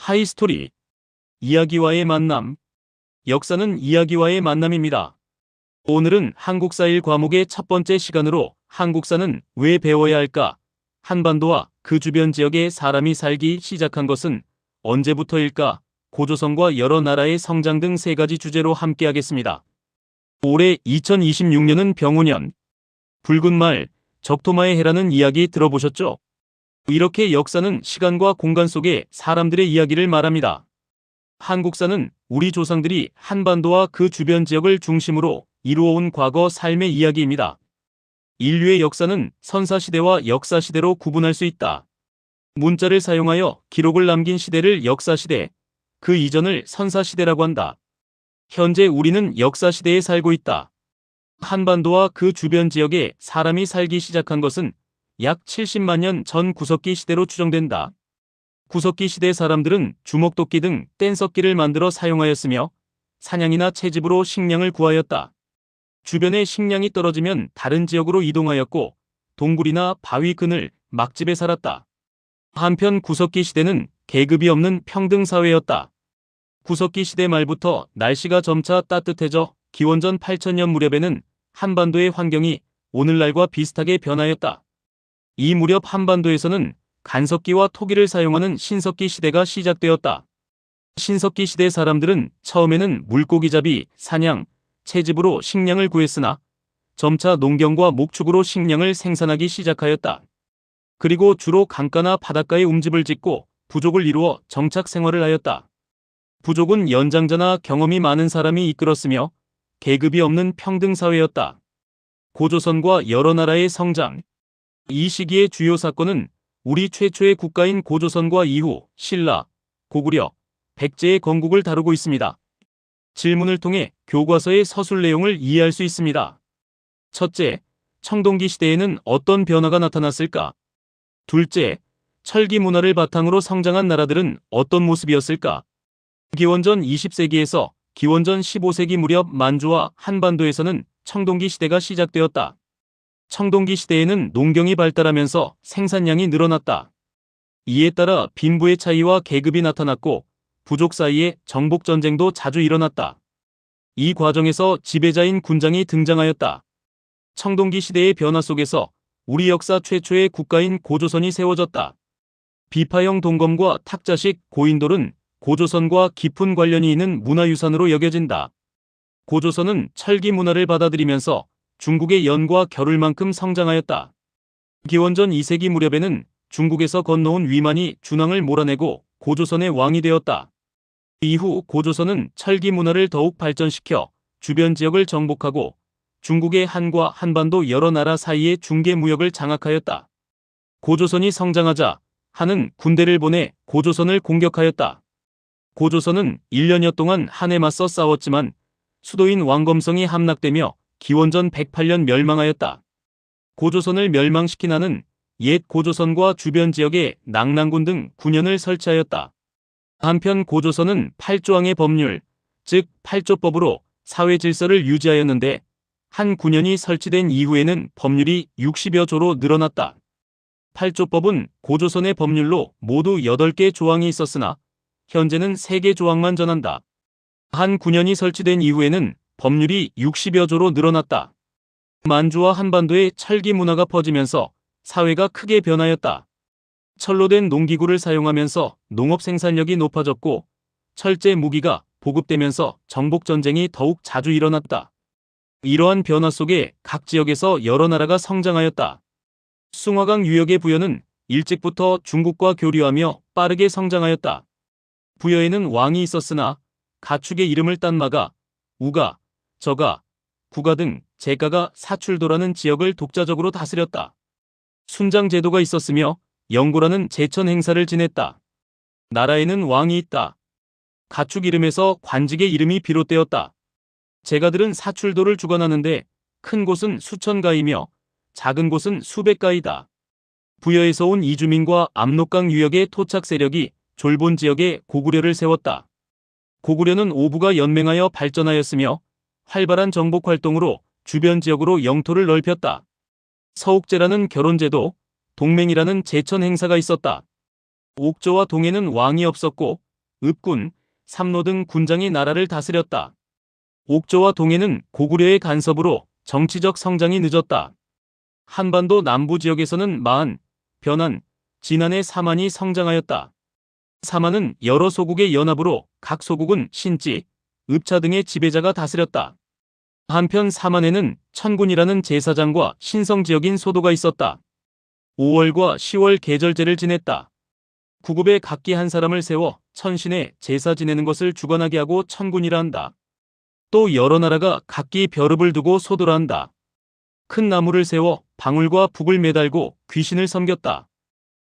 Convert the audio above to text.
하이스토리. 이야기와의 만남. 역사는 이야기와의 만남입니다. 오늘은 한국사 1 과목의 첫 번째 시간으로 한국사는 왜 배워야 할까? 한반도와 그 주변 지역에 사람이 살기 시작한 것은 언제부터일까? 고조선과 여러 나라의 성장 등 세 가지 주제로 함께하겠습니다. 올해 2026년은 병오년. 붉은 말, 적토마의 해라는 이야기 들어보셨죠? 이렇게 역사는 시간과 공간 속에 사람들의 이야기를 말합니다. 한국사는 우리 조상들이 한반도와 그 주변 지역을 중심으로 이루어온 과거 삶의 이야기입니다. 인류의 역사는 선사시대와 역사시대로 구분할 수 있다. 문자를 사용하여 기록을 남긴 시대를 역사시대, 그 이전을 선사시대라고 한다. 현재 우리는 역사시대에 살고 있다. 한반도와 그 주변 지역에 사람이 살기 시작한 것은 약 70만 년 전 구석기 시대로 추정된다. 구석기 시대 사람들은 주먹도끼 등 뗀석기를 만들어 사용하였으며 사냥이나 채집으로 식량을 구하였다. 주변에 식량이 떨어지면 다른 지역으로 이동하였고 동굴이나 바위 그늘, 막집에 살았다. 한편 구석기 시대는 계급이 없는 평등사회였다. 구석기 시대 말부터 날씨가 점차 따뜻해져 기원전 8000년 무렵에는 한반도의 환경이 오늘날과 비슷하게 변하였다. 이 무렵 한반도에서는 간석기와 토기를 사용하는 신석기 시대가 시작되었다. 신석기 시대 사람들은 처음에는 물고기잡이, 사냥, 채집으로 식량을 구했으나 점차 농경과 목축으로 식량을 생산하기 시작하였다. 그리고 주로 강가나 바닷가에 움집을 짓고 부족을 이루어 정착 생활을 하였다. 부족은 연장자나 경험이 많은 사람이 이끌었으며 계급이 없는 평등사회였다. 고조선과 여러 나라의 성장. 이 시기의 주요 사건은 우리 최초의 국가인 고조선과 이후 신라, 고구려, 백제의 건국을 다루고 있습니다. 질문을 통해 교과서의 서술 내용을 이해할 수 있습니다. 첫째, 청동기 시대에는 어떤 변화가 나타났을까? 둘째, 철기 문화를 바탕으로 성장한 나라들은 어떤 모습이었을까? 기원전 20세기에서 기원전 15세기 무렵 만주와 한반도에서는 청동기 시대가 시작되었다. 청동기 시대에는 농경이 발달하면서 생산량이 늘어났다. 이에 따라 빈부의 차이와 계급이 나타났고 부족 사이에 정복전쟁도 자주 일어났다. 이 과정에서 지배자인 군장이 등장하였다. 청동기 시대의 변화 속에서 우리 역사 최초의 국가인 고조선이 세워졌다. 비파형 동검과 탁자식 고인돌은 고조선과 깊은 관련이 있는 문화유산으로 여겨진다. 고조선은 철기 문화를 받아들이면서 중국의 연과 겨룰 만큼 성장하였다. 기원전 2세기 무렵에는 중국에서 건너온 위만이 준왕을 몰아내고 고조선의 왕이 되었다. 이후 고조선은 철기 문화를 더욱 발전시켜 주변 지역을 정복하고 중국의 한과 한반도 여러 나라 사이의 중개 무역을 장악하였다. 고조선이 성장하자 한은 군대를 보내 고조선을 공격하였다. 고조선은 1년여 동안 한에 맞서 싸웠지만 수도인 왕검성이 함락되며 기원전 108년 멸망하였다. 고조선을 멸망시킨 한은 옛 고조선과 주변 지역에 낙랑군 등 군현을 설치하였다. 한편 고조선은 8조항의 법률, 즉 8조법으로 사회 질서를 유지하였는데 한 군현이 설치된 이후에는 법률이 60여 조로 늘어났다. 8조법은 고조선의 법률로 모두 8개 조항이 있었으나 현재는 3개 조항만 전한다. 한 군현이 설치된 이후에는 법률이 60여 조로 늘어났다. 만주와 한반도의 철기 문화가 퍼지면서 사회가 크게 변하였다. 철로 된 농기구를 사용하면서 농업 생산력이 높아졌고 철제 무기가 보급되면서 정복전쟁이 더욱 자주 일어났다. 이러한 변화 속에 각 지역에서 여러 나라가 성장하였다. 숭화강 유역의 부여는 일찍부터 중국과 교류하며 빠르게 성장하였다. 부여에는 왕이 있었으나 가축의 이름을 딴 마가, 우가, 저가, 구가 등 제가가 사출도라는 지역을 독자적으로 다스렸다. 순장 제도가 있었으며 영고라는 제천 행사를 지냈다. 나라에는 왕이 있다. 가축 이름에서 관직의 이름이 비롯되었다. 제가들은 사출도를 주관하는데 큰 곳은 수천 가이며 작은 곳은 수백 가이다. 부여에서 온 이주민과 압록강 유역의 토착 세력이 졸본 지역에 고구려를 세웠다. 고구려는 오부가 연맹하여 발전하였으며 활발한 정복 활동으로 주변 지역으로 영토를 넓혔다. 서옥제라는 결혼제도, 동맹이라는 제천 행사가 있었다. 옥저와 동해는 왕이 없었고 읍군, 삼로 등 군장이 나라를 다스렸다. 옥조와 동해는 고구려의 간섭으로 정치적 성장이 늦었다. 한반도 남부 지역에서는 마한, 변한, 진안의 사만이 성장하였다. 사만은 여러 소국의 연합으로 각 소국은 신지, 읍차 등의 지배자가 다스렸다. 한편 사만에는 천군이라는 제사장과 신성지역인 소도가 있었다. 5월과 10월 계절제를 지냈다. 구급에 각기 한 사람을 세워 천신에 제사 지내는 것을 주관하게 하고 천군이라 한다. 또 여러 나라가 각기 벼룹을 두고 소도라 한다. 큰 나무를 세워 방울과 북을 매달고 귀신을 섬겼다.